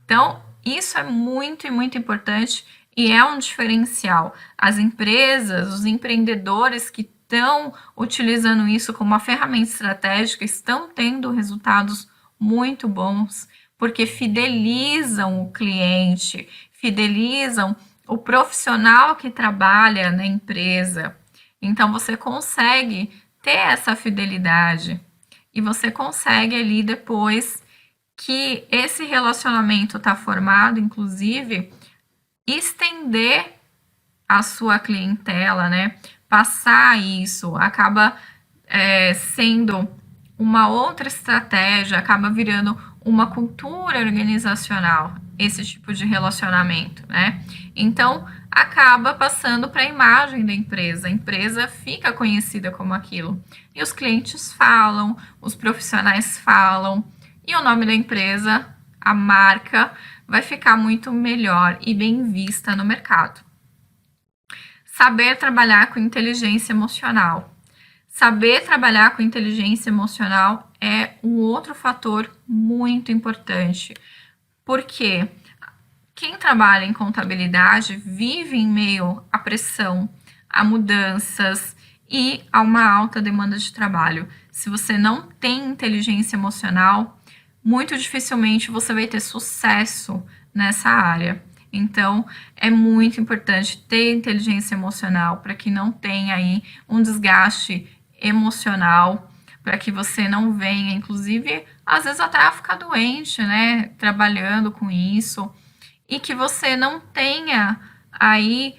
Então, isso é muito e muito importante e é um diferencial. As empresas, os empreendedores que estão utilizando isso como uma ferramenta estratégica estão tendo resultados muito bons, porque fidelizam o cliente, fidelizam o profissional que trabalha na empresa. Então, você consegue ter essa fidelidade e você consegue ali depois que esse relacionamento está formado, inclusive, estender a sua clientela, né? Passar isso acaba sendo uma outra estratégia, acaba virando uma cultura organizacional, esse tipo de relacionamento, né? Então, acaba passando para a imagem da empresa. A empresa fica conhecida como aquilo. E os clientes falam, os profissionais falam, e o nome da empresa, a marca, vai ficar muito melhor e bem vista no mercado. Saber trabalhar com inteligência emocional. Saber trabalhar com inteligência emocional é um outro fator muito importante, porque quem trabalha em contabilidade vive em meio à pressão, a mudanças e a uma alta demanda de trabalho. Se você não tem inteligência emocional, muito dificilmente você vai ter sucesso nessa área. Então, é muito importante ter inteligência emocional para que não tenha aí um desgaste emocional, para que você não venha, inclusive, às vezes até a ficar doente, né, trabalhando com isso, e que você não tenha aí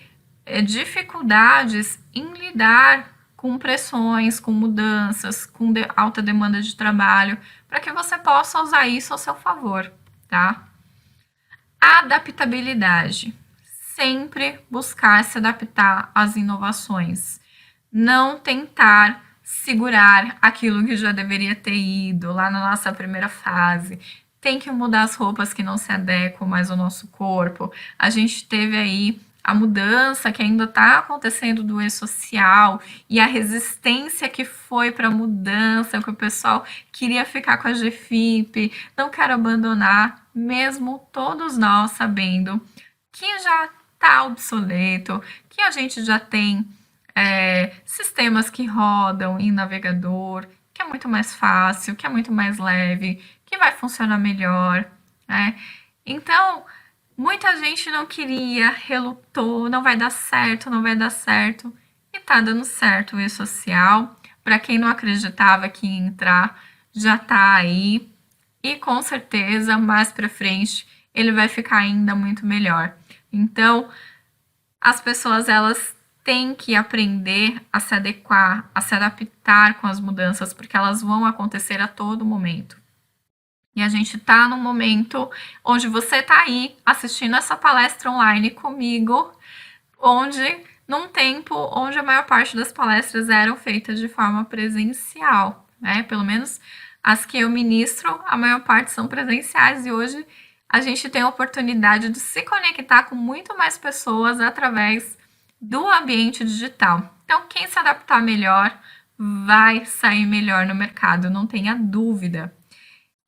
dificuldades em lidar com pressões, com mudanças, com alta demanda de trabalho, para que você possa usar isso ao seu favor, tá? Adaptabilidade. Sempre buscar se adaptar às inovações. Não tentar segurar aquilo que já deveria ter ido lá na nossa primeira fase. Tem que mudar as roupas que não se adequam mais ao nosso corpo. A gente teve aí a mudança que ainda está acontecendo do e-social e a resistência que foi para a mudança, que o pessoal queria ficar com a GFIP, não quero abandonar, mesmo todos nós sabendo que já está obsoleto, que a gente já tem sistemas que rodam em navegador, que é muito mais fácil, que é muito mais leve, que vai funcionar melhor, né? Então, muita gente não queria, relutou, não vai dar certo, não vai dar certo, e tá dando certo o e-social. Para quem não acreditava que ia entrar, já tá aí, e com certeza mais para frente ele vai ficar ainda muito melhor. Então, as pessoas elas têm que aprender a se adequar, a se adaptar com as mudanças, porque elas vão acontecer a todo momento. E a gente está num momento onde você está aí assistindo essa palestra online comigo, onde num tempo onde a maior parte das palestras eram feitas de forma presencial, né? Pelo menos as que eu ministro, a maior parte são presenciais, e hoje a gente tem a oportunidade de se conectar com muito mais pessoas através do ambiente digital. Então, quem se adaptar melhor vai sair melhor no mercado, não tenha dúvida.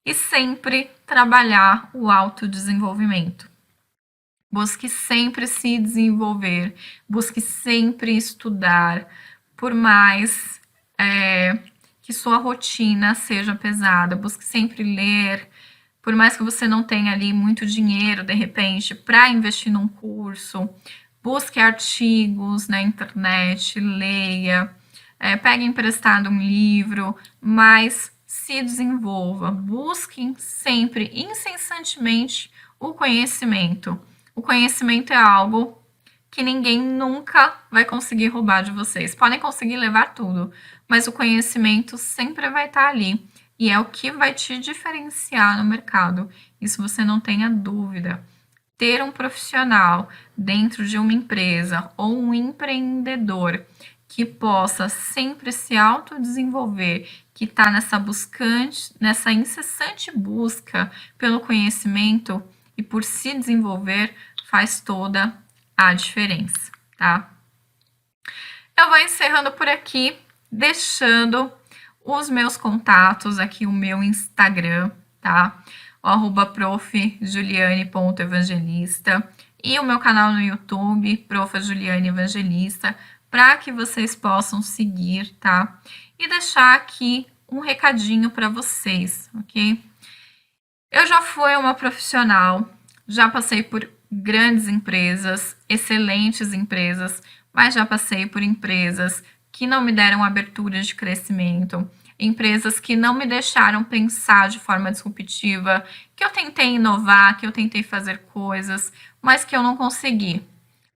E sempre trabalhar o autodesenvolvimento. Busque sempre se desenvolver, busque sempre estudar, por mais que sua rotina seja pesada, busque sempre ler, por mais que você não tenha ali muito dinheiro, de repente, para investir num curso, busque artigos na internet, leia, pegue emprestado um livro, mas se desenvolva, busquem sempre, incessantemente, o conhecimento. O conhecimento é algo que ninguém nunca vai conseguir roubar de vocês. Podem conseguir levar tudo, mas o conhecimento sempre vai estar ali. E é o que vai te diferenciar no mercado. Isso você não tenha dúvida. Ter um profissional dentro de uma empresa ou um empreendedor que possa sempre se autodesenvolver, que está nessa incessante busca pelo conhecimento e por se desenvolver, faz toda a diferença, tá? Eu vou encerrando por aqui, deixando os meus contatos aqui, o meu Instagram, tá? O @profjuliane.evangelista e o meu canal no YouTube, Prof. Juliane Evangelista, para que vocês possam seguir, tá? E deixar aqui um recadinho para vocês, ok? Eu já fui uma profissional, já passei por grandes empresas, excelentes empresas, mas já passei por empresas que não me deram abertura de crescimento, empresas que não me deixaram pensar de forma disruptiva, que eu tentei inovar, que eu tentei fazer coisas, mas que eu não consegui.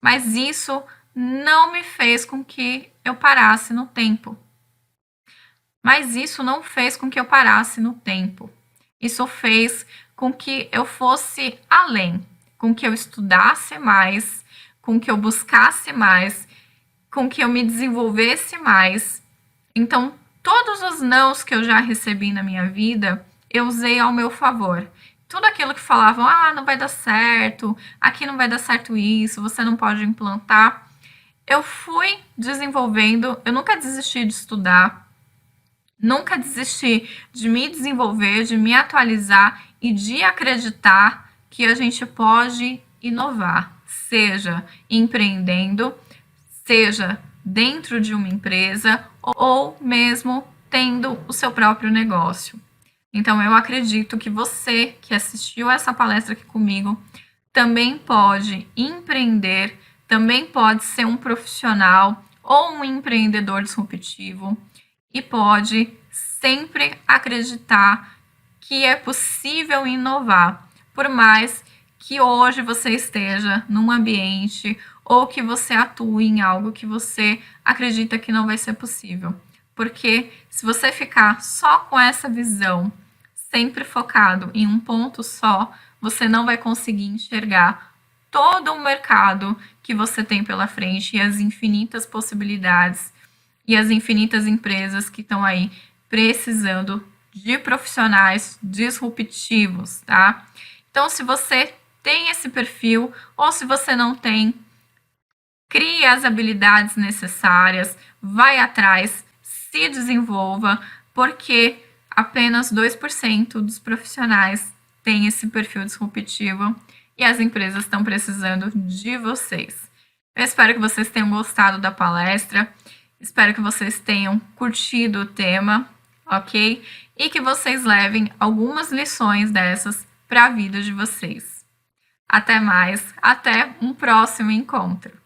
Mas isso não me fez com que eu parasse no tempo. Isso fez com que eu fosse além, com que eu estudasse mais, com que eu buscasse mais, com que eu me desenvolvesse mais. Então, todos os nãos que eu já recebi na minha vida, eu usei ao meu favor. Tudo aquilo que falavam, não vai dar certo, aqui não vai dar certo isso, você não pode implantar, eu fui desenvolvendo, eu nunca desisti de estudar, nunca desisti de me desenvolver, de me atualizar e de acreditar que a gente pode inovar, seja empreendendo, seja dentro de uma empresa ou mesmo tendo o seu próprio negócio. Então, eu acredito que você que assistiu essa palestra aqui comigo também pode empreender, também pode ser um profissional ou um empreendedor disruptivo e pode sempre acreditar que é possível inovar, por mais que hoje você esteja num ambiente ou que você atue em algo que você acredita que não vai ser possível. Porque se você ficar só com essa visão, sempre focado em um ponto só, você não vai conseguir enxergar todo o mercado que você tem pela frente e as infinitas possibilidades e as infinitas empresas que estão aí precisando de profissionais disruptivos, tá? Então, se você tem esse perfil ou se você não tem, crie as habilidades necessárias, vai atrás, se desenvolva, porque apenas 2% dos profissionais têm esse perfil disruptivo e as empresas estão precisando de vocês. Eu espero que vocês tenham gostado da palestra, espero que vocês tenham curtido o tema, ok? E que vocês levem algumas lições dessas para a vida de vocês. Até mais, até um próximo encontro.